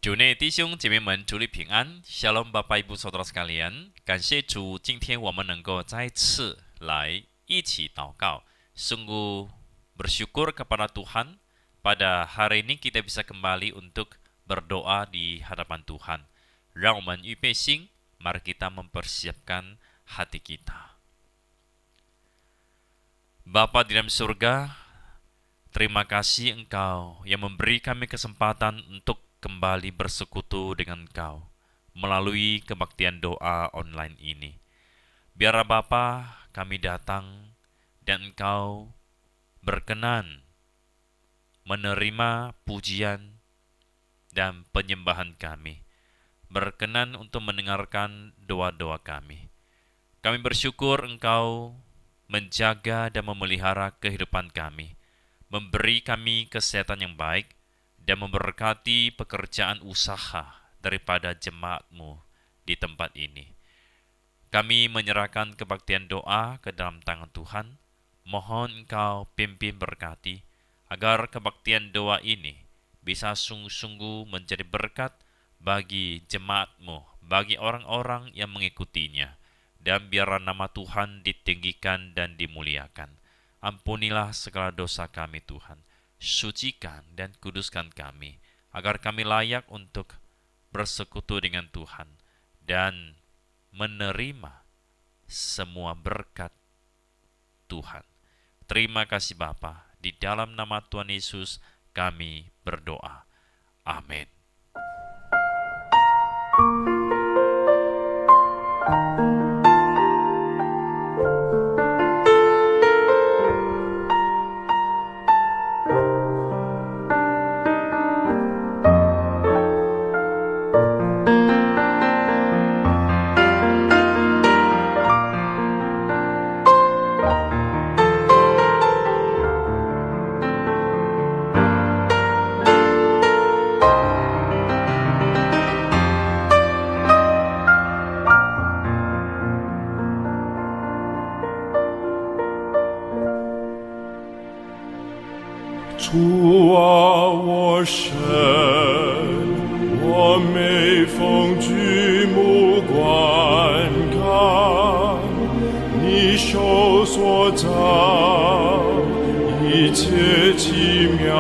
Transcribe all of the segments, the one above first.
主内弟兄姐妹们，主里平安，Shalom Bapak Ibu Saudara sekalian，感谢主，今天我们能够再次来一起祷告，sungguh bersyukur kepada Tuhan, pada hari ini kita bisa kembali untuk berdoa di hadapan Tuhan. 让我们预备心，mari kita mempersiapkan hati kita. Bapa di dalam surga, terima kasih Engkau yang memberi kami kesempatan untuk kembali bersekutu dengan Engkau melalui kebaktian doa online ini. Biarlah Bapa, kami datang dan Engkau berkenan menerima pujian dan penyembahan kami, berkenan untuk mendengarkan doa-doa kami. Kami bersyukur Engkau menjaga dan memelihara kehidupan kami, memberi kami kesehatan yang baik, dan memberkati pekerjaan usaha daripada jemaat-Mu di tempat ini. Kami menyerahkan kebaktian doa ke dalam tangan Tuhan. Mohon Engkau pimpin berkati, agar kebaktian doa ini bisa sungguh-sungguh menjadi berkat bagi jemaat-Mu, bagi orang-orang yang mengikutinya. Dan biarlah nama Tuhan ditinggikan dan dimuliakan. Ampunilah segala dosa kami Tuhan. Sucikan dan kuduskan kami, agar kami layak untuk bersekutu dengan Tuhan dan menerima semua berkat Tuhan. Terima kasih Bapa, di dalam nama Tuhan Yesus kami berdoa. Amin.主啊，我神，我每逢举目观看你手所造一切奇妙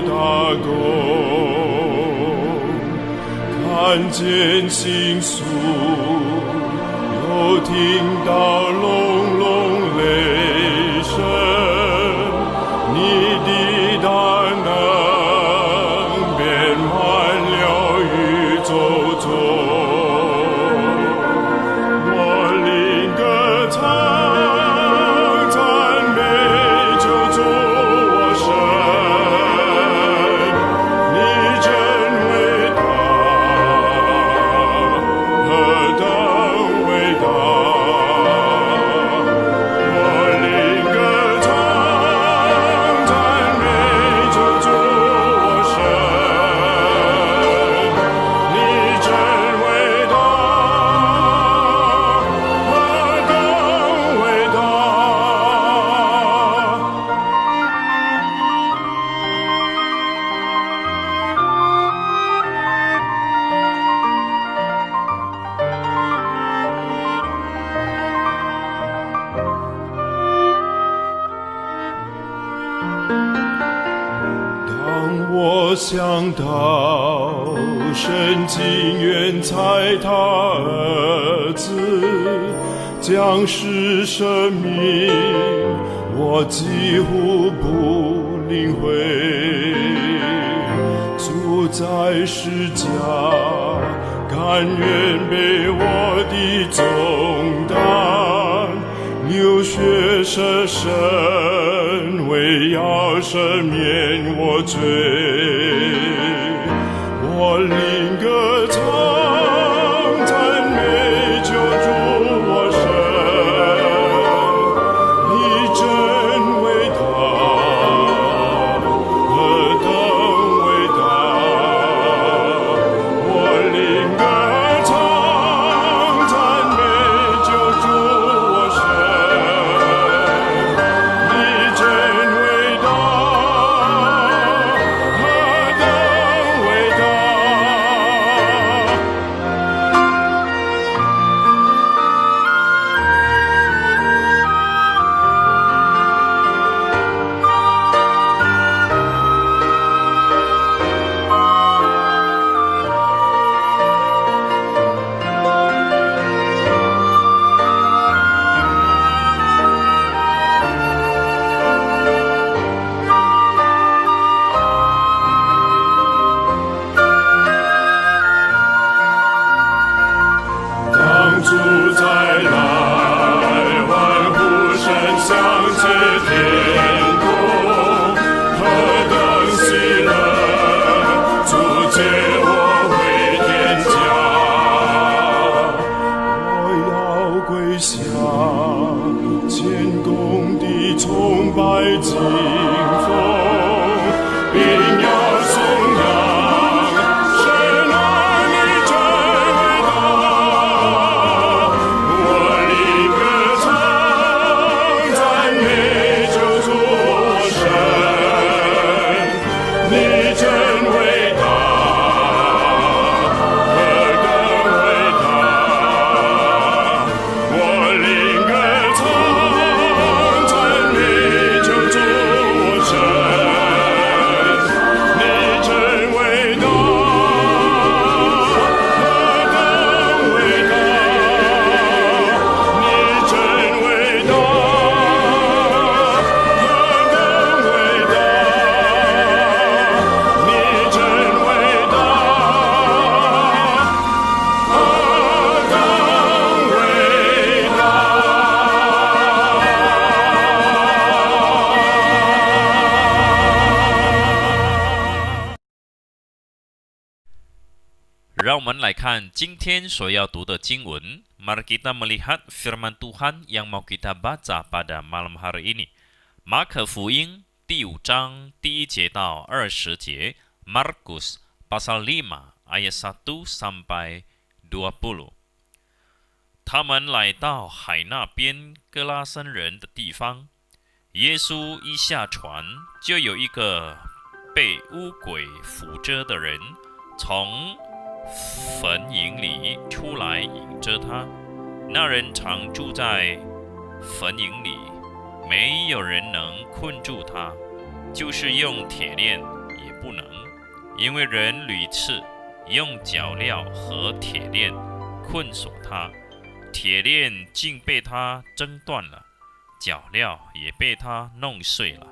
大功，看见星宿，又听到隆隆雷声，你的大能遍满了宇宙中，我灵歌唱，赞美救主我神，你真伟大，何等伟大，我灵歌唱。我想到神情愿猜他儿子将是生命，我几乎不领会。主在世家，甘愿背我的重担，流血舍身，为要赦免我罪。我灵歌唱，赞美救主我神，你真伟大，何等伟大！我灵歌唱，赞美救主我神，你真伟大，何等伟大！让我们来看今天所要读的经文。Mari kita melihat firman Tuhan yang mau kita baca pada malam hari ini. 马可福音第5章第1节到20节 Markus pasal 5 ayat 1 sampai 20。他们来到海那边哥拉森人的地方，耶稣一下船，就有一个被污鬼附着的人从坟茔里出来引着他。那人常住在坟茔里，没有人能困住他，就是用铁链也不能，因为人屡次用脚镣和铁链困锁他，铁链竟被他挣断了，脚镣也被他弄碎了，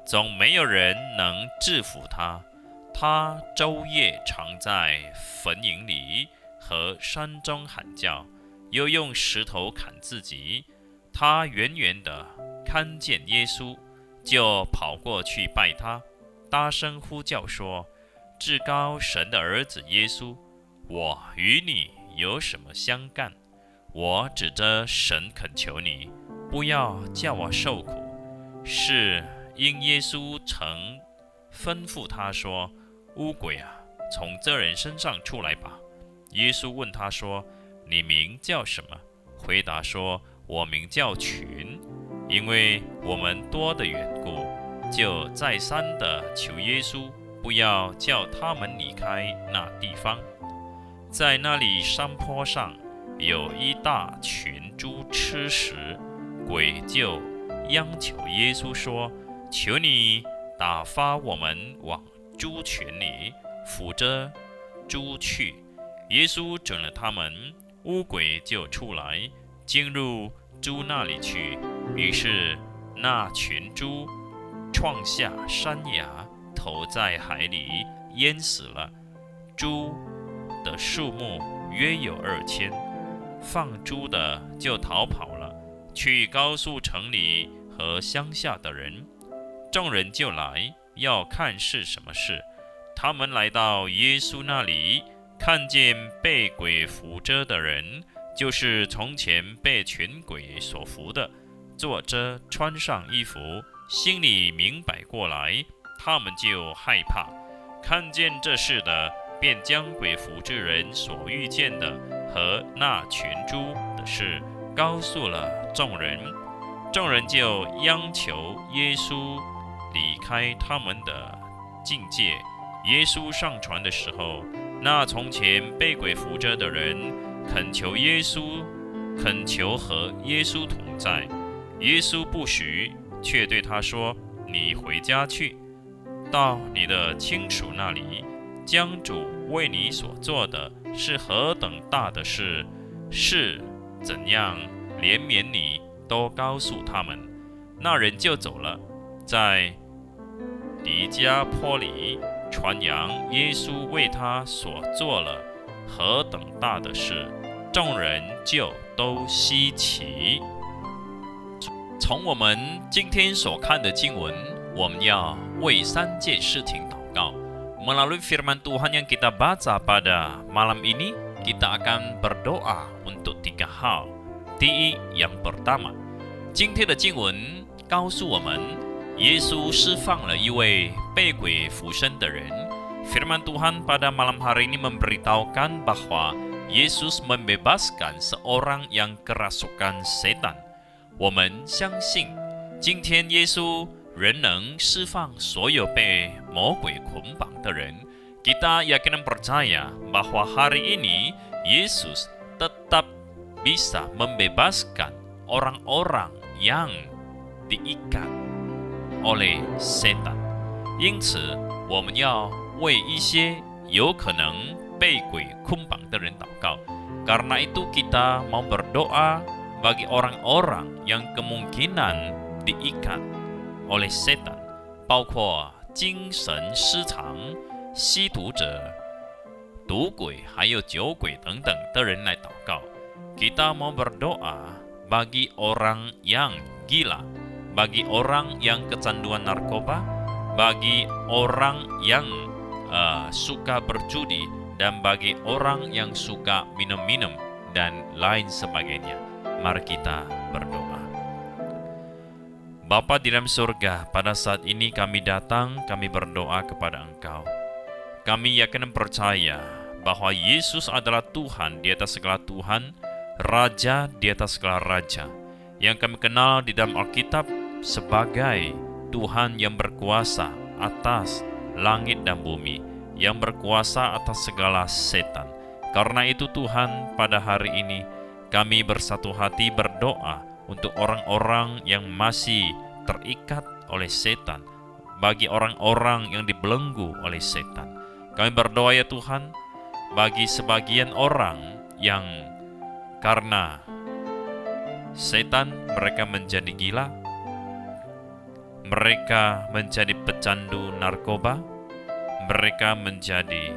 总没有人能制服他。他昼夜常在坟茔里和山中喊叫，又用石头砍自己。他远远地看见耶稣，就跑过去拜他，大声呼叫说：至高神的儿子耶稣，我与你有什么相干？我指着神恳求你，不要叫我受苦。是因耶稣曾吩咐他说：污鬼啊，从这人身上出来吧。耶稣问他说：你名叫什么？回答说：我名叫群，因为我们多的缘故，就再三地求耶稣不要叫他们离开那地方。在那里山坡上有一大群猪吃食，鬼就央求耶稣说：求你打发我们往猪群里，扶着猪去。耶稣准了他们，污鬼就出来，进入猪那里去。于是那群猪创下山崖，投在海里，淹死了。猪的数目约有2000，放猪的就逃跑了，去告诉城里和乡下的人。众人就来要看是什么事。他们来到耶稣那里，看见被鬼附着的人，就是从前被群鬼所附的，坐着穿上衣服，心里明白过来，他们就害怕。看见这事的，便将鬼附之人所遇见的和那群猪的事告诉了众人。众人就央求耶稣离开他们的境界。耶稣上船的时候，那从前被鬼附着的人恳求和耶稣同在。耶稣不许，却对他说：你回家去，到你的亲属那里，将主为你所做的是何等大的事，是怎样怜悯你，都告诉他们。那人就走了，在迪加坡里传扬耶稣为他所做了何等大的事，众人就都稀奇。从我们今天所看的经文，我们要为3件事情祷告。Melalui firman Tuhan yang kita baca pada malam ini, kita akan berdoa untuk 3 hal. 第一，yang pertama， 今天的经文告诉我们，耶稣释放了一位被鬼附身的人。Firman Tuhan pada malam hari ini memberitahukan bahwa Yesus membebaskan seorang yang kerasukan setan。我们相信，今天耶稣仍能释放所有被魔鬼捆绑的人。Kita yakin dan percaya bahwa hari ini Yesus tetap bisa membebaskan orang-orang yang diikat oleh setan。因此，我们要为一些有可能被鬼捆绑的人祷告。Karena itu kita mau berdoa bagi orang-orang yang kemungkinan diikat oleh setan， 包括精神失常、吸毒者、赌鬼还有酒鬼等等的人来祷告。Kita mau berdoa bagi orang yang gila, bagi orang yang kecanduan narkoba, bagi orang yang suka berjudi dan bagi orang yang suka minum-minum dan lain sebagainya. Mari kita berdoa. Bapa di dalam surga, pada saat ini kami datang, kami berdoa kepada Engkau. Kami yakin dan percaya bahwa Yesus adalah Tuhan di atas segala Tuhan, Raja di atas segala Raja, yang kami kenal di dalam Alkitab sebagai Tuhan yang berkuasa atas langit dan bumi, yang berkuasa atas segala setan. Karena itu Tuhan, pada hari ini kami bersatu hati berdoa untuk orang-orang yang masih terikat oleh setan, bagi orang-orang yang dibelenggu oleh setan. Kami berdoa ya Tuhan, bagi sebagian orang yang karena setan mereka menjadi gila, mereka menjadi pecandu narkoba, mereka menjadi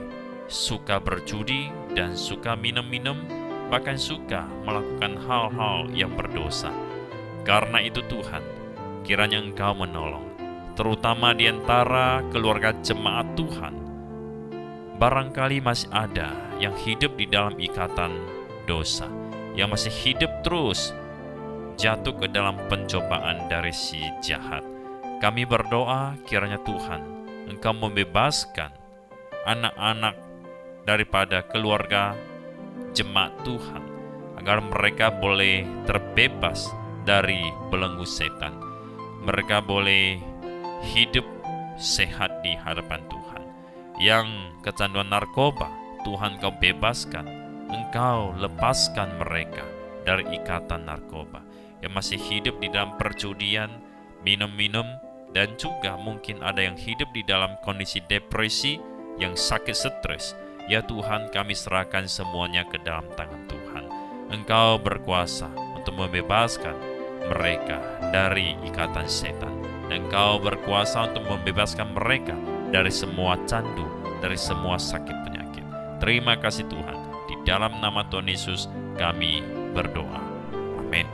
suka berjudi dan suka minum-minum, bahkan suka melakukan hal-hal yang berdosa. Karena itu Tuhan, kiranya Engkau menolong, terutama di antara keluarga jemaat Tuhan. Barangkali masih ada yang hidup di dalam ikatan dosa, yang masih hidup terus jatuh ke dalam pencobaan dari si jahat. Kami berdoa kiranya Tuhan, Engkau membebaskan anak-anak daripada keluarga jemaat Tuhan, agar mereka boleh terbebas dari belenggu setan. Mereka boleh hidup sehat di hadapan Tuhan. Yang kecanduan narkoba, Tuhan Kau bebaskan, Engkau lepaskan mereka dari ikatan narkoba. Yang masih hidup di dalam perjudian, minum-minum, dan juga mungkin ada yang hidup di dalam kondisi depresi, yang sakit stres. Ya Tuhan, kami serahkan semuanya ke dalam tangan Tuhan. Engkau berkuasa untuk membebaskan mereka dari ikatan setan. Dan Engkau berkuasa untuk membebaskan mereka dari semua candu, dari semua sakit penyakit. Terima kasih Tuhan. Di dalam nama Tuhan Yesus kami berdoa. Amin.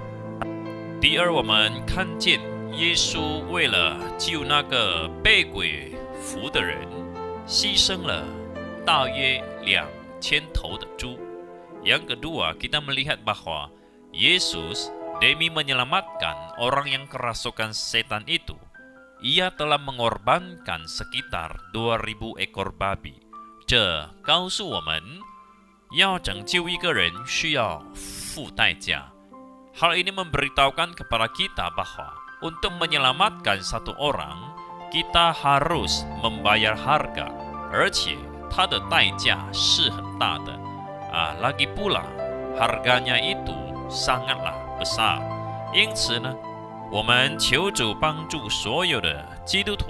第二，我们看见耶稣为了救那个被鬼附的人，牺牲了大约2000 头的猪. Yang kedua, kita melihat bahwa Yesus demi menyelamatkan orang yang kerasukan setan itu, Ia telah mengorbankan sekitar 2000 ekor babi. 这告诉我们，要拯救一个人需要付代价. Hal ini memberitahukan kepada kita bahwa untuk menyelamatkan satu orang, kita harus membayar harga, 而且它的代价是很大的. Lagi pula, harganya itu sangatlah besar. 因此呢，我们求主帮助所有的基督徒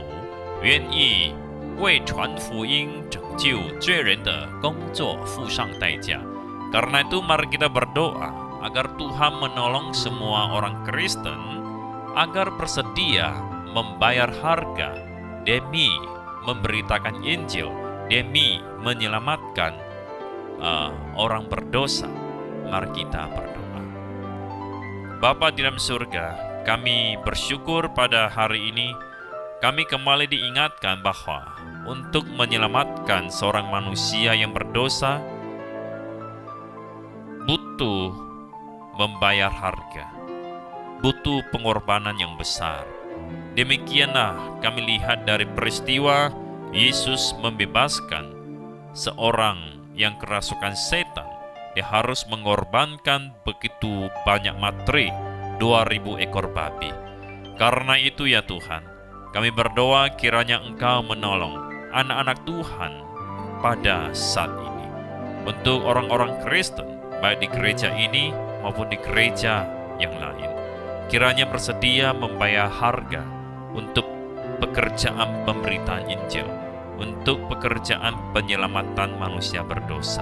愿意为传福音、拯救罪人的工作付上代价. Karena itu mari kita berdoa agar Tuhan menolong semua orang Kristen agar bersedia membayar harga demi memberitakan Injil, demi menyelamatkan orang berdosa. Mari kita berdoa. Bapa di dalam surga, kami bersyukur pada hari ini kami kembali diingatkan bahwa untuk menyelamatkan seorang manusia yang berdosa butuh membayar harga, butuh pengorbanan yang besar. Demikianlah kami lihat dari peristiwa Yesus membebaskan seorang yang kerasukan setan. Dia harus mengorbankan begitu banyak materi, 2000 ekor babi. Karena itu ya Tuhan, kami berdoa kiranya Engkau menolong anak-anak Tuhan pada saat ini. Untuk orang-orang Kristen, baik di gereja ini maupun di gereja yang lain, kiranya bersedia membayar harga untuk pekerjaan pemberitaan Injil, untuk pekerjaan penyelamatan manusia berdosa.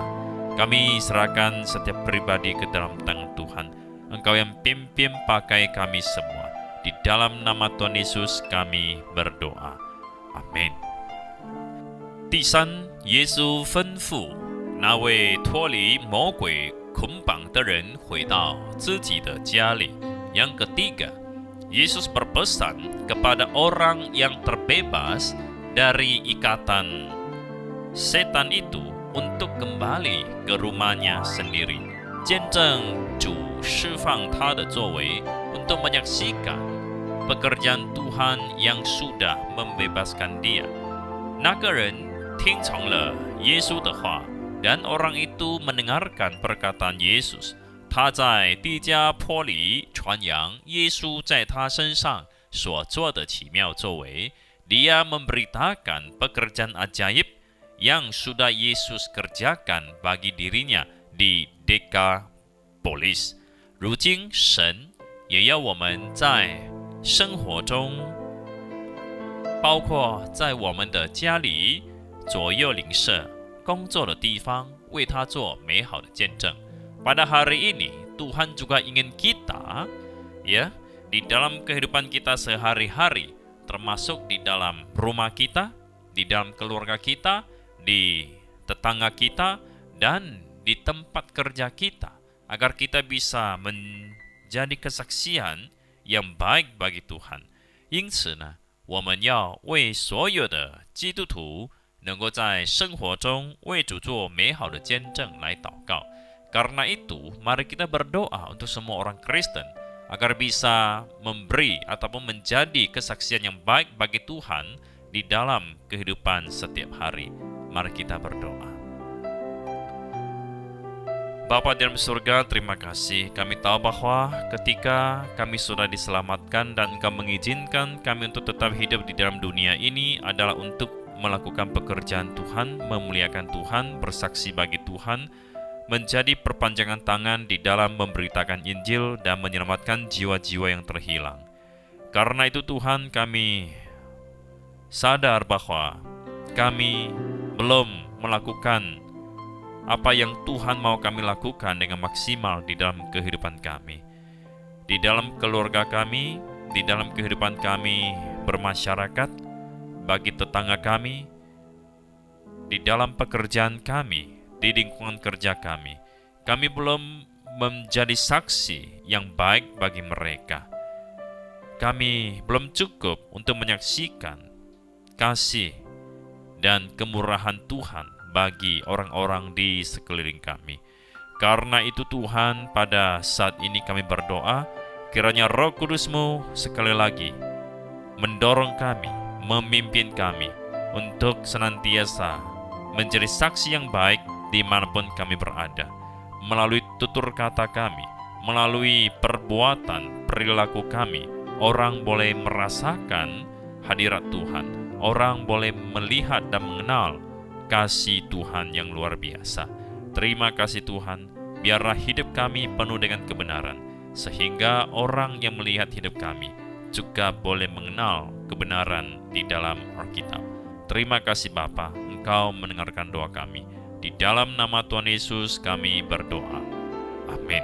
Kami serahkan setiap pribadi ke dalam tangan Tuhan. Engkau yang pimpin pakai kami semua. Di dalam nama Tuhan Yesus kami berdoa. Amin. 第三，耶稣吩咐那位脱离魔鬼捆绑的人回到自己的家里. Yang ketiga, Yesus berpesan kepada orang yang terbebas dari ikatan setan itu untuk kembali ke rumahnya sendiri. 见证主释放他的作为 untuk menyaksikan pekerjaan Tuhan yang sudah membebaskan dia. 那个人听从了耶稣的话， dan orang itu mendengarkan perkataan Yesus. 他在地加坡里传扬耶稣在他身上所做的奇妙作为。 Dia memberitakan pekerjaan ajaib yang sudah Yesus kerjakan bagi dirinya di Decapolis. 如今神也要我们在生活中，包括在我们的家里、左右邻舍、工作的地方，为他做美好的见证。 Pada hari ini Tuhan juga ingin kita, ya, di dalam kehidupan kita sehari-hari, termasuk di dalam rumah kita, di dalam keluarga kita, di tetangga kita, dan di tempat kerja kita, agar kita bisa menjadi kesaksian yang baik bagi Tuhan. 因此呢，我们要为所有的基督徒能够在生活中为主做美好的见证来祷告。 Karena itu, mari kita berdoa untuk semua orang Kristen agar bisa memberi ataupun menjadi kesaksian yang baik bagi Tuhan di dalam kehidupan setiap hari. Mari kita berdoa. Bapa di dalam surga, terima kasih. Kami tahu bahwa ketika kami sudah diselamatkan dan Engkau mengizinkan kami untuk tetap hidup di dalam dunia ini adalah untuk melakukan pekerjaan Tuhan, memuliakan Tuhan, bersaksi bagi Tuhan, menjadi perpanjangan tangan di dalam memberitakan Injil dan menyelamatkan jiwa-jiwa yang terhilang. Karena itu Tuhan, kami sadar bahwa kami belum melakukan apa yang Tuhan mau kami lakukan dengan maksimal di dalam kehidupan kami. Di dalam keluarga kami, di dalam kehidupan kami bermasyarakat, bagi tetangga kami, di dalam pekerjaan kami, di lingkungan kerja kami. Kami belum menjadi saksi yang baik bagi mereka. Kami belum cukup untuk menyaksikan kasih dan kemurahan Tuhan bagi orang-orang di sekeliling kami. Karena itu Tuhan, pada saat ini kami berdoa, kiranya Roh Kudus-Mu sekali lagi mendorong kami, memimpin kami untuk senantiasa menjadi saksi yang baik dimanapun kami berada, melalui tutur kata kami, melalui perbuatan, perilaku kami. Orang boleh merasakan hadirat Tuhan, orang boleh melihat dan mengenal kasih Tuhan yang luar biasa. Terima kasih Tuhan, biarlah hidup kami penuh dengan kebenaran, sehingga orang yang melihat hidup kami juga boleh mengenal kebenaran di dalam Alkitab. Terima kasih Bapa, Engkau mendengarkan doa kami. Di dalam nama Tuhan Yesus kami berdoa. Amin.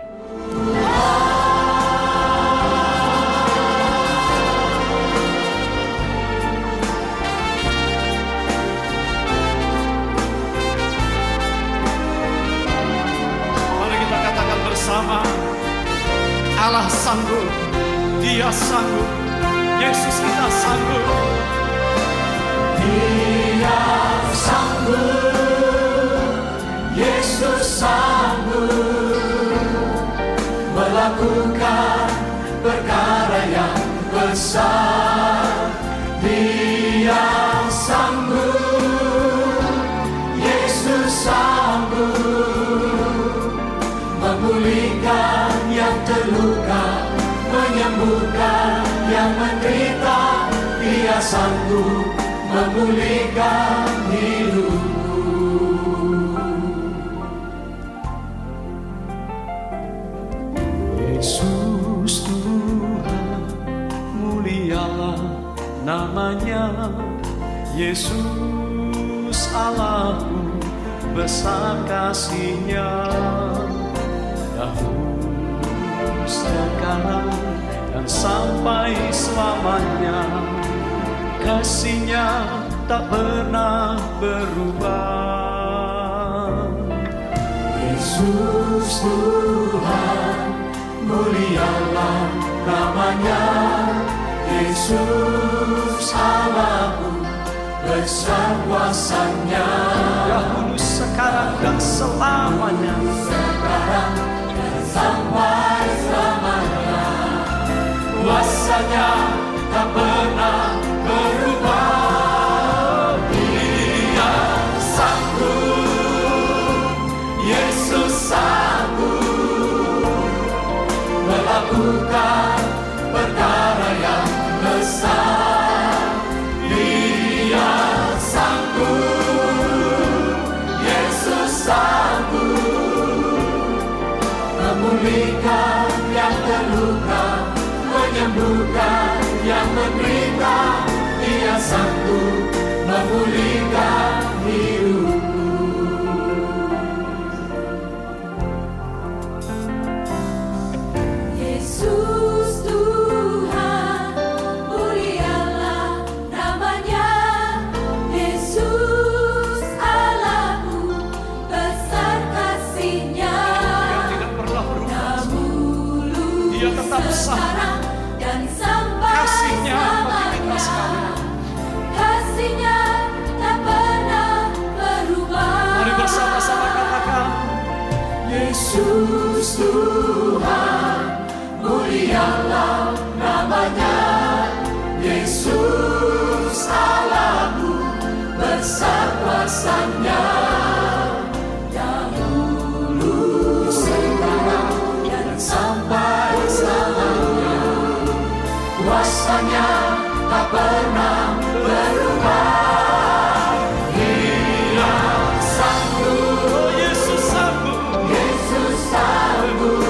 Mari kita katakan bersama, Allah sanggup, Dia sanggup, Yesus kita sanggup. Dia sanggup, Yesus sanggup melakukan perkara yang besar. Dia sanggup, Yesus sanggup memulihkan yang terluka, menyembuhkan yang menderita. Dia sanggup memulihkan hidupmu. Yesus Tuhan, mulialah namanya. Yesus Allahku, besar kasih-Nya. Dahulu, sekarang, dan sampai selamanya. Kasih-Nya tak pernah berubah. Yesus Tuhan, mulialah namanya. Yesus Allahku, besar kuasa-Nya, dahulu, sekarang, dan selamanya. sekarang dan sampai selamanya. Kuasa-Nya tak pernah berubah. Dia sanggup, Yesus sanggup melakukan perkara yang besar. Dia sanggup, Yesus sanggup memulihkan yang terluka, menyembuhkan yang menderita. Dia sanggup memulihkan hidupku. Yesus Tuhan, mulialah namanya. Yesus Allahku, besar kasih-Nya. Tidak pernah berubah. Dahulu, Dia tetap sama. sekarang, dan sampai Kasih-Nya bagi kita selamanya. sekalian. Kasih-Nya tak pernah berubah. Mari bersama-sama katakan, Yesus Tuhan, mulialah namanya. Yesus Allahku, besar kuasa-Nya. Dahulu, sekarang, dan sampai selamanya. Kuasa-Nya tak pernah berubah. Dia sanggup, oh Yesus sanggup. Yesus sanggup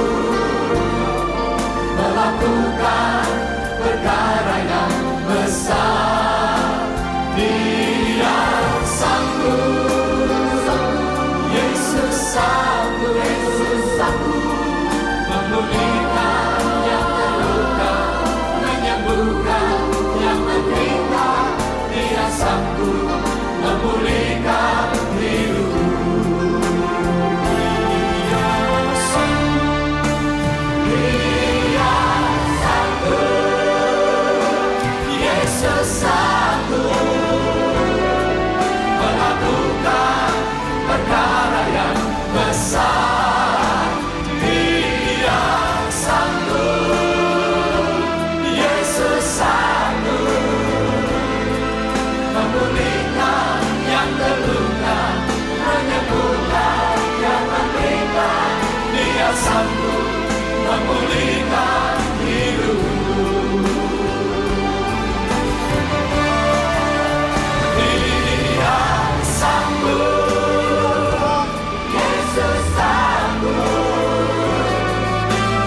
melakukan perkara yang besar. Dia sanggup, Yesus sanggup, Yesus sanggup memulihkan yang terluka, menyembuhkan yang menderita. Dia sanggup memulihkan hidupku. Dia sanggup, Yesus sanggup melakukan perkara yang besar. Dia sanggup, Yesus sanggup memulihkan yang terluka, menyembuhkan yang menderita. Dia sanggup memulihkan hidupku. Dia sanggup, Yesus sanggup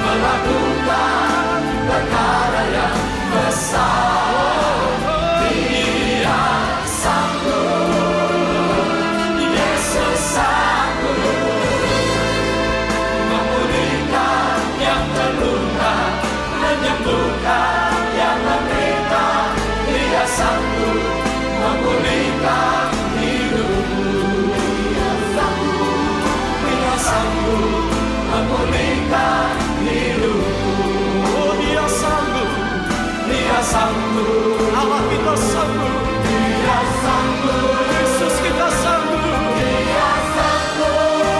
melakukan perkara yang besar. Dia sanggup, Yesus sanggup memulihkan yang terluka, menyembuhkan yang menderita. Dia sanggup memulihkan hidupku. Dia sanggup memulihkan hidupku. Oh Dia sanggup. Dia sanggup, Allah kita sanggup. Dia sanggup, Yesus kita sanggup. Dia sanggup.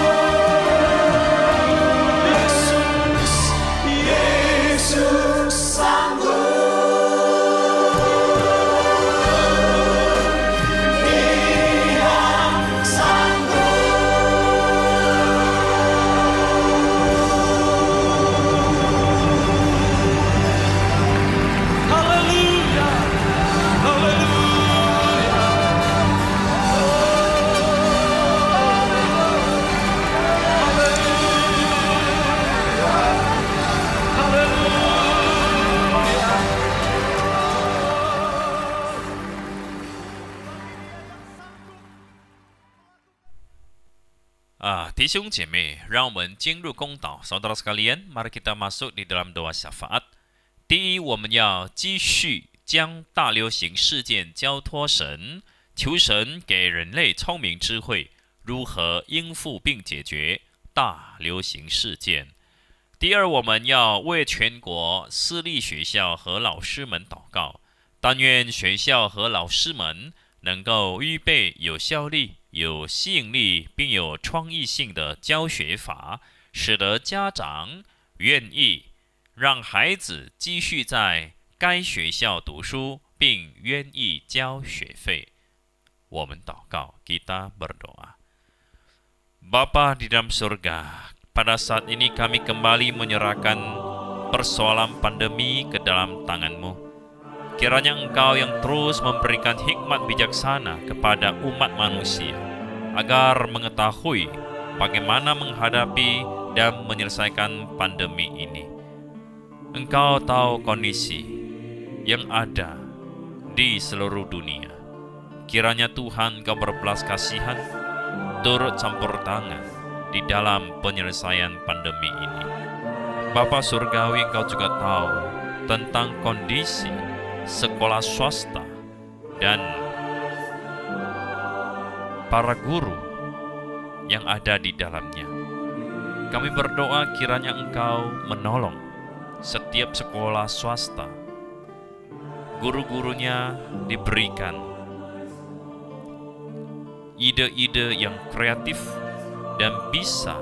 Yesus, Yesus sanggup. Dia sanggup. haleluya, haleluya.弟兄姐妹，让我们进入公祷。Saudara sekalian, mari kita masuk di dalam doa syafaat. 第一，我们要继续将大流行事件交托神，求神给人类聪明智慧，如何应付并解决大流行事件。第二，我们要为全国私立学校和老师们祷告，但愿学校和老师们能够预备有效率、有吸引力并有创意性的教学法，使得家长愿意让孩子继续在该学校读书，并愿意交学费。我们祷告，kita berdoa. Bapa di dalam surga, pada saat ini kami kembali menyerahkan persoalan pandemi ke dalam tangan-Mu. Kiranya Engkau yang terus memberikan hikmat bijaksana kepada umat manusia, agar mengetahui bagaimana menghadapi dan menyelesaikan pandemi ini. Engkau tahu kondisi yang ada di seluruh dunia. Kiranya Tuhan Engkau berbelas kasihan, turut campur tangan di dalam penyelesaian pandemi ini. Bapa Surgawi, Engkau juga tahu tentang kondisi sekolah swasta dan para guru yang ada di dalamnya. Kami berdoa kiranya Engkau menolong setiap sekolah swasta. Guru-gurunya diberikan ide-ide yang kreatif dan bisa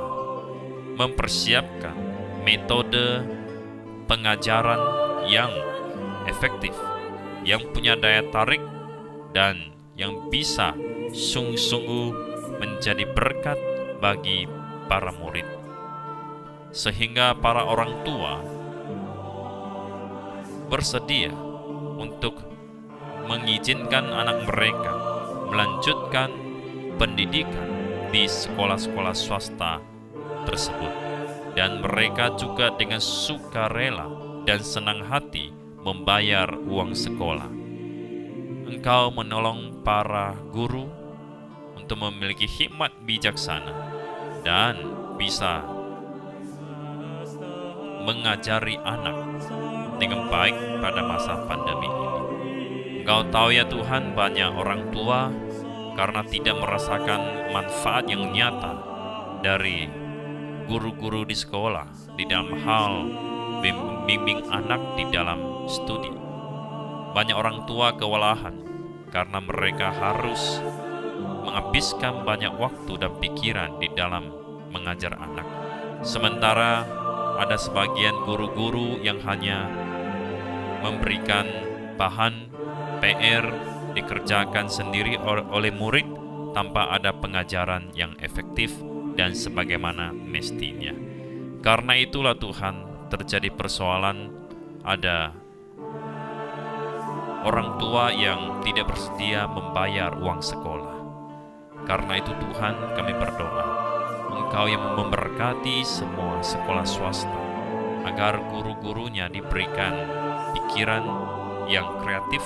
mempersiapkan metode pengajaran yang efektif, yang punya daya tarik, dan yang bisa sungguh-sungguh menjadi berkat bagi para murid. Sehingga para orang tua bersedia untuk mengizinkan anak mereka melanjutkan pendidikan di sekolah-sekolah swasta tersebut, dan mereka juga dengan sukarela dan senang hati membayar uang sekolah. Engkau menolong para guru untuk memiliki hikmat bijaksana dan bisa mengajari anak dengan baik pada masa pandemi ini. Engkau tahu ya Tuhan, banyak orang tua karena tidak merasakan manfaat yang nyata dari guru-guru di sekolah di dalam hal bimbing anak di dalam studi. Banyak orang tua kewalahan karena mereka harus menghabiskan banyak waktu dan pikiran di dalam mengajar anak. Sementara ada sebagian guru-guru yang hanya memberikan bahan PR dikerjakan sendiri oleh murid tanpa ada pengajaran yang efektif dan sebagaimana mestinya. Karena itulah Tuhan, terjadi persoalan, ada orang tua yang tidak bersedia membayar uang sekolah. Karena itu Tuhan, kami berdoa, Engkau yang memberkati semua sekolah swasta, agar guru-gurunya diberikan pikiran yang kreatif,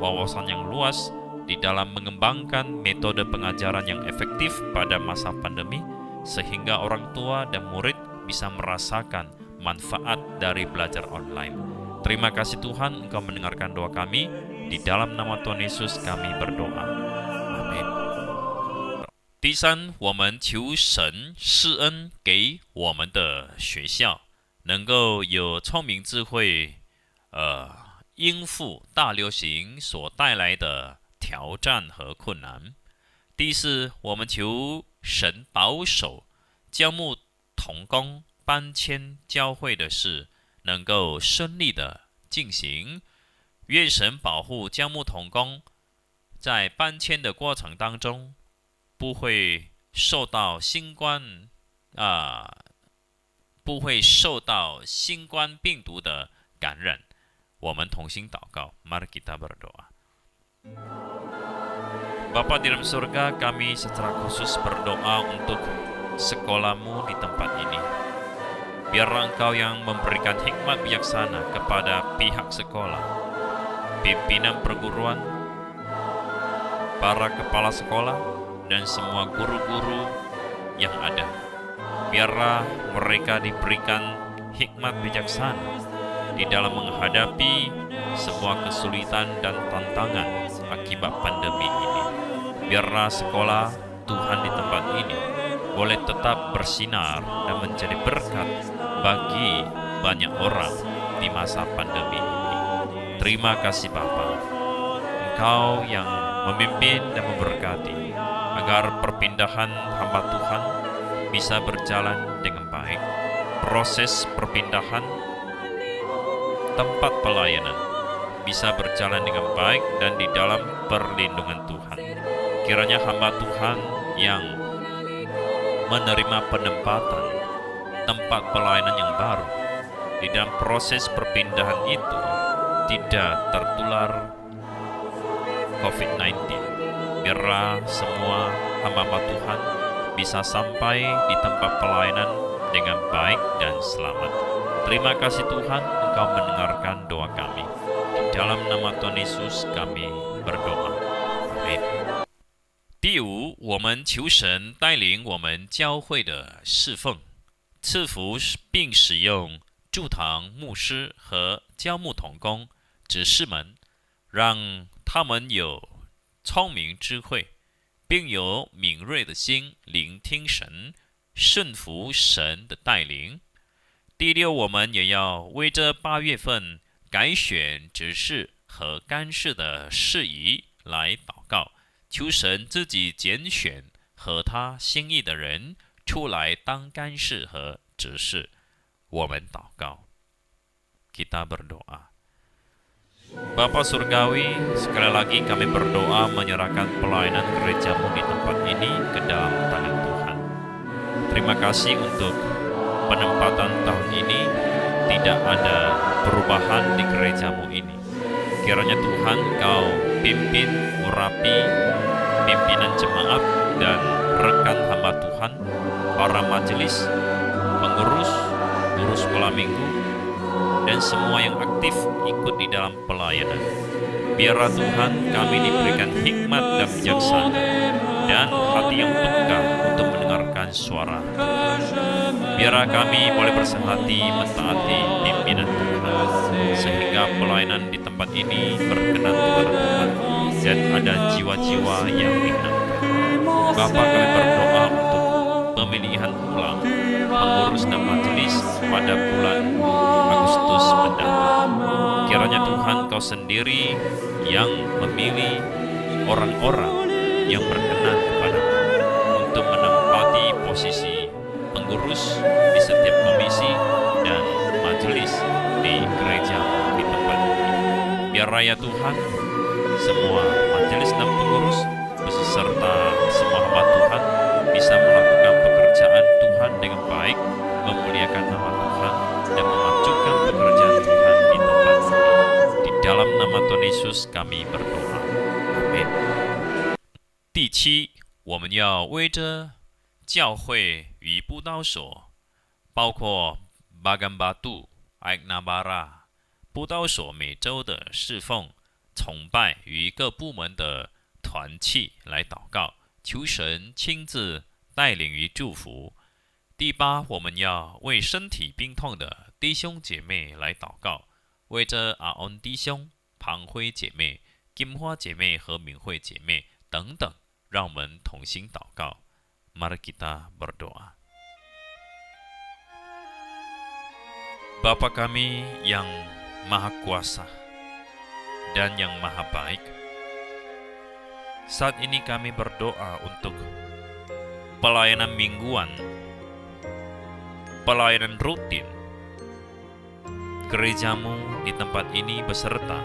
wawasan yang luas di dalam mengembangkan metode pengajaran yang efektif pada masa pandemi, sehingga orang tua dan murid bisa merasakan manfaat dari belajar online. Terima kasih Tuhan, Engkau mendengarkan doa kami. Di dalam nama Tuhan Yesus kami berdoa. Amin. 第三，我们求神施恩给我们的学校，能够有聪明智慧，应付大流行所带来的挑战和困难。第四，我们求神保守教牧同工搬迁教会的事能够顺利的进行，愿神保护教牧同工在搬迁的过程当中不会受到新冠病毒的感染。我们同心祷告， mari kita berdoa. Bapa di dalam surga, kami secara khusus berdoa untuk sekolahmu di tempat ini. Biarlah Engkau yang memberikan hikmat bijaksana kepada pihak sekolah, pimpinan perguruan, para kepala sekolah, dan semua guru-guru yang ada. Biarlah mereka diberikan hikmat bijaksana di dalam menghadapi sebuah kesulitan dan tantangan akibat pandemi ini. Biarlah sekolah Tuhan di tempat ini boleh tetap bersinar dan menjadi berkat bagi banyak orang di masa pandemi ini. Terima kasih Bapa, Engkau yang memimpin dan memberkati, agar perpindahan hamba Tuhan bisa berjalan dengan baik. Proses perpindahan tempat pelayanan bisa berjalan dengan baik dan di dalam perlindungan Tuhan. Kiranya hamba Tuhan yang menerima penempatan tempat pelayanan yang baru, di dalam proses perpindahan itu tidak tertular COVID-19. Biarlah semua hamba Tuhan bisa sampai di tempat pelayanan dengan baik dan selamat. Terima kasih Tuhan, Engkau mendengarkan doa kami. Di dalam nama Tuhan Yesus kami berdoa. Amin. 第五，我们求神带领我们教会的侍奉，赐福并使用驻堂牧师和教牧同工、执事们，让他们有聪明智慧，并有敏锐的心聆听神，顺服神的带领。第六，我们也要为这8月份改选执事和干事的事宜来祷告，求神自己拣选合他心意的人出来当干事和执事。我们祷告， kita berdoa. Bapa Surgawi, sekali lagi kami berdoa menyerahkan pelayanan gerejamu di tempat ini ke dalam tangan Tuhan. Terima kasih untuk penempatan tahun ini, tidak ada perubahan di gerejamu ini. Kiranya Tuhan Kau pimpin, urapi pimpinan jemaat dan rekan hamba Tuhan, para majelis, pengurus, guru sekolah minggu, dan semua yang aktif ikut di dalam pelayanan. Biarlah Tuhan kami diberikan hikmat dan bijaksana dan hati yang peka untuk mendengarkan suara Tuhan. Biarlah kami boleh bersehati mentaati pimpinan Tuhan, sehingga pelayanan di tempat ini berkenan kepada Tuhan dan ada jiwa-jiwa yang dimenangkan. Bapa, kami berdoa untuk pemilihan ulang pengurus dan majelis pada bulan Agustus mendatang. Kiranya Tuhan Kau sendiri yang memilih orang-orang yang berkenan kepadamu untuk menempati posisi pengurus di setiap komisi dan majelis di gereja di tempat ini. Biar raya Tuhan, semua majelis dan pengurus beserta semua hamba Tuhan bisa melakukan pekerjaan Tuhan dengan baik, memuliakan nama Tuhan dan memajukan pekerjaan Tuhan di tempat ini. Di dalam nama Tuhan Yesus kami berdoa. Amin. 第七，我们要为着教会与布道所，包括巴干巴杜、艾纳巴拉布道所每周的侍奉、崇拜与各部门的团契来祷告，求神亲自带领与祝福。第八，我们要为身体病痛的弟兄姐妹来祷告，为着阿恩弟兄、庞辉姐妹、金花姐妹和敏慧姐妹等等，让我们同心祷告。Mari kita berdoa. Bapa kami yang Maha Kuasa dan yang Maha Baik, saat ini kami berdoa untuk pelayanan mingguan, pelayanan rutin gerejamu di tempat ini beserta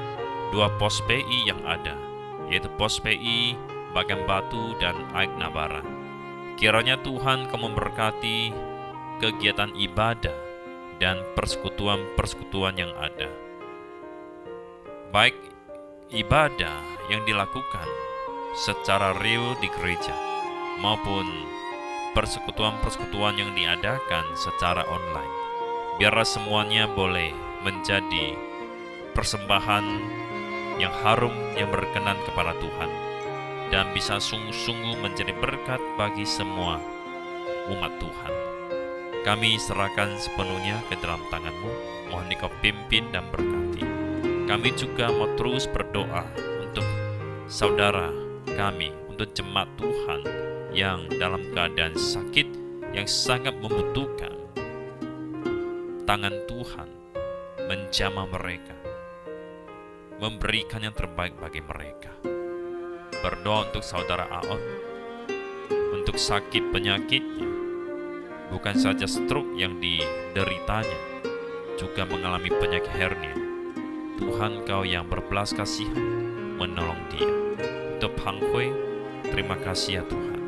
2 pos PI yang ada, yaitu pos PI Bagan Batu dan Aik Nabara. Kiranya Tuhan Kau memberkati kegiatan ibadah dan persekutuan-persekutuan yang ada, baik ibadah yang dilakukan secara real di gereja maupun persekutuan-persekutuan yang diadakan secara online. Biarlah semuanya boleh menjadi persembahan yang harum yang berkenan kepada Tuhan dan bisa sungguh-sungguh menjadi berkat bagi semua umat Tuhan. Kami serahkan sepenuhnya ke dalam tangan-Mu, mohon Kau pimpin dan berkati. Kami juga mau terus berdoa untuk saudara kami, untuk jemaat Tuhan yang dalam keadaan sakit, yang sangat membutuhkan tangan Tuhan menjamah mereka, memberikan yang terbaik bagi mereka. berdoa untuk saudara Aon, untuk sakit penyakitnya, bukan saja stroke yang dideritanya, juga mengalami penyakit hernia. Tuhan Kau yang berbelas kasihan menolong dia. Untuk Hang Hui, terima kasih ya Tuhan,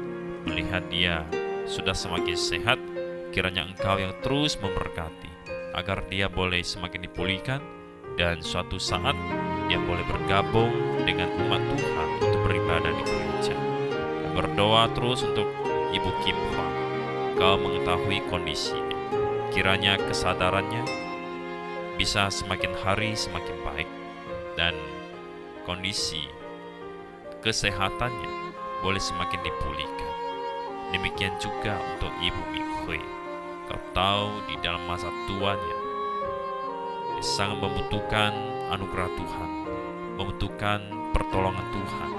melihat dia sudah semakin sehat, kiranya Engkau yang terus memberkati, agar dia boleh semakin dipulihkan, dan suatu saat dia boleh bergabung dengan umat Tuhan untuk beribadah di gereja. Berdoa terus untuk Ibu Kim Hwa. Kau mengetahui kondisinya, kiranya kesadarannya bisa semakin hari semakin baik, dan kondisi kesehatannya boleh semakin dipulihkan. Demikian juga untuk Ibu Ming Hui. Kau tahu di dalam masa tuanya dia sangat membutuhkan anugerah Tuhan, membutuhkan pertolongan Tuhan,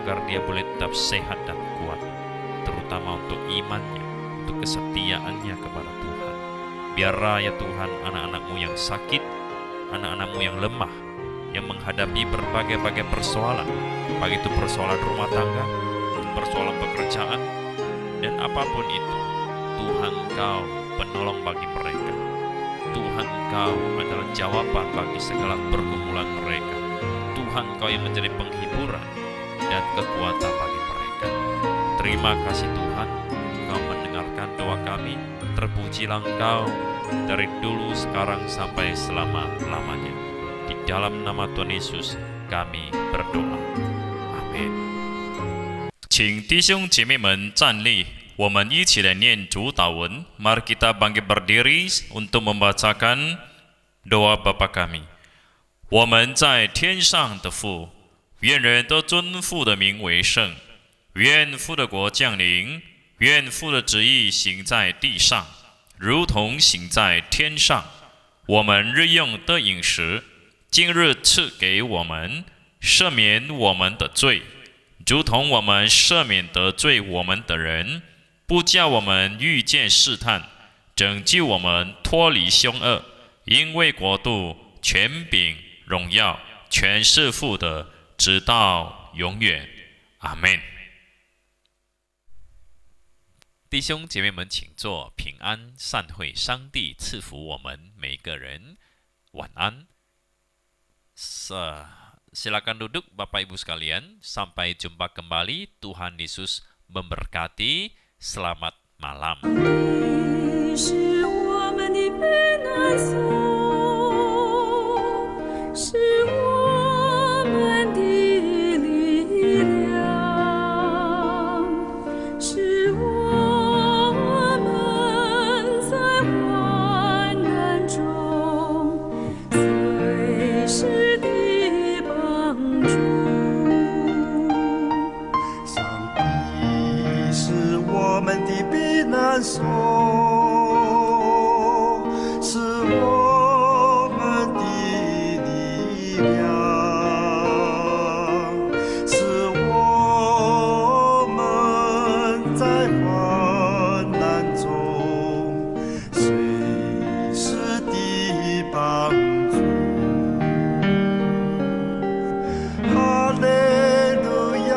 agar dia boleh tetap sehat dan kuat, terutama untuk imannya, untuk kesetiaannya kepada Tuhan. Biarlah ya Tuhan, anak-anak-Mu yang sakit, anak-anak-Mu yang lemah, yang menghadapi berbagai-bagai persoalan, baik itu persoalan rumah tangga, persoalan pekerjaan, dan apapun itu, Tuhan Kau penolong bagi mereka. Tuhan Kau adalah jawaban bagi segala pergumulan mereka. Tuhan Kau yang menjadi penghiburan dan kekuatan bagi mereka. Terima kasih Tuhan, Kau mendengarkan doa kami. Terpujilah Engkau dari dulu, sekarang, sampai selama-lamanya. Di dalam nama Tuhan Yesus kami berdoa. Amin. 请弟兄姐妹们站立，我们一起来念主祷文。Mari kita bangkit berdiri untuk membacakan doa Bapa kami。我们在天上的父，愿人都尊父的名为圣。愿父的国降临，愿父的旨意行在地上，如同行在天上。我们日用的饮食，今日赐给我们，赦免我们的罪，如同我们赦免得罪我们的人，不叫我们遇见试探，拯救我们脱离凶恶。因为国度、权柄、荣耀，全是父的，直到永远。阿门。弟兄姐妹们，请坐，平安散会，上帝赐福我们每个人。晚安。Silakan duduk Bapak Ibu sekalian. Sampai jumpa kembali. Tuhan Yesus memberkati. Selamat malam. 你是我们的避难所，是我们的力量，是我们在患难中随时的帮助。上帝是我们的避难所，是我们的力量，是我们在患难中随时的帮助。哈利路亚，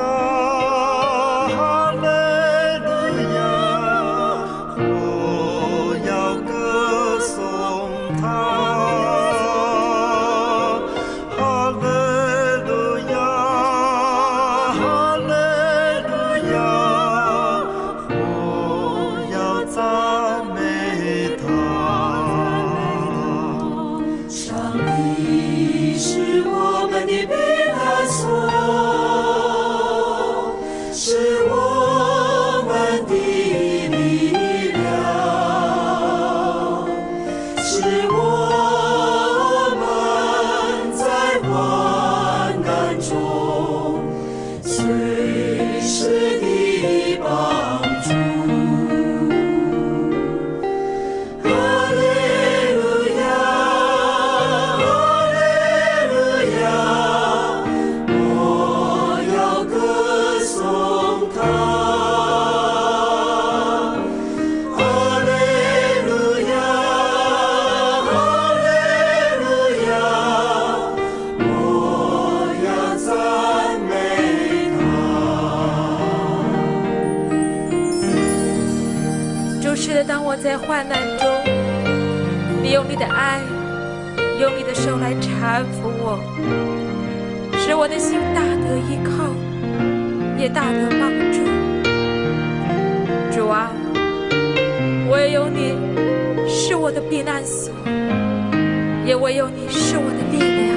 哈利路亚，我要歌颂他。哈利路亚，哈利路亚，我是的，当我在患难中，你用你的爱，用你的手来搀扶我，使我的心大得依靠，也大得帮助。主啊，唯有你是我的避难所，也唯有你是我的力量。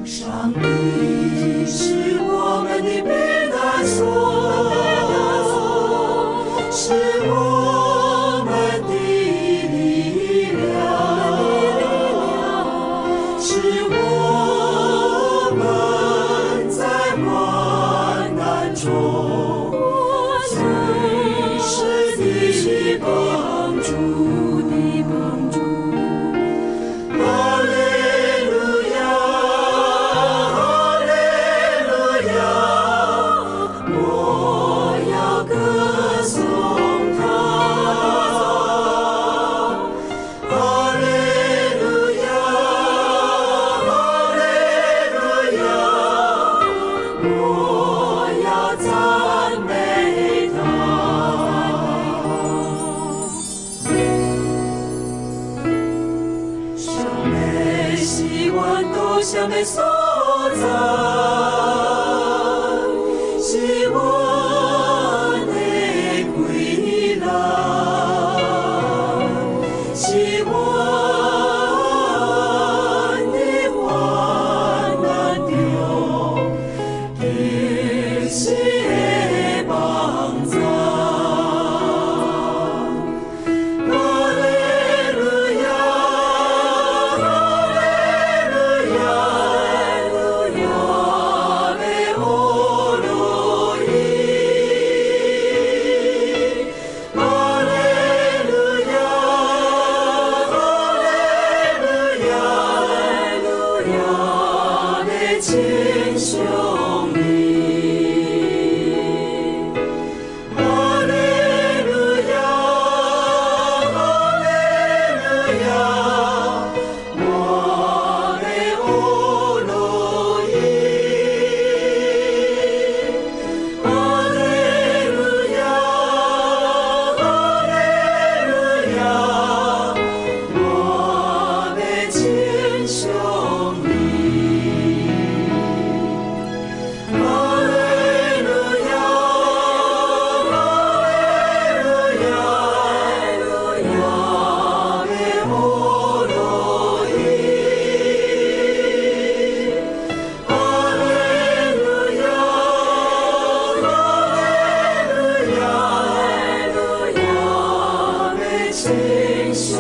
上帝是我们的避难所，是我们的力量，是我们在患难中随时的帮助的帮助。哈利路亚，哈利路亚，我要歌颂他。哈利路亚，哈利路亚，我要赞美他。上美希望都向美所在，希望你归来，希望你患难中得些帮助。哈利路亚，哈利路亚，亚贝欧罗伊。哈利路亚，哈利路亚，亚贝亲兄弟。哈利路亚，哈利路亚，我贝欧罗伊。哈利路亚，哈利路亚，我贝亲兄弟。哈利路亚，哈利路亚，亚贝欧罗伊。哈利路亚，哈利路亚，亚贝亲兄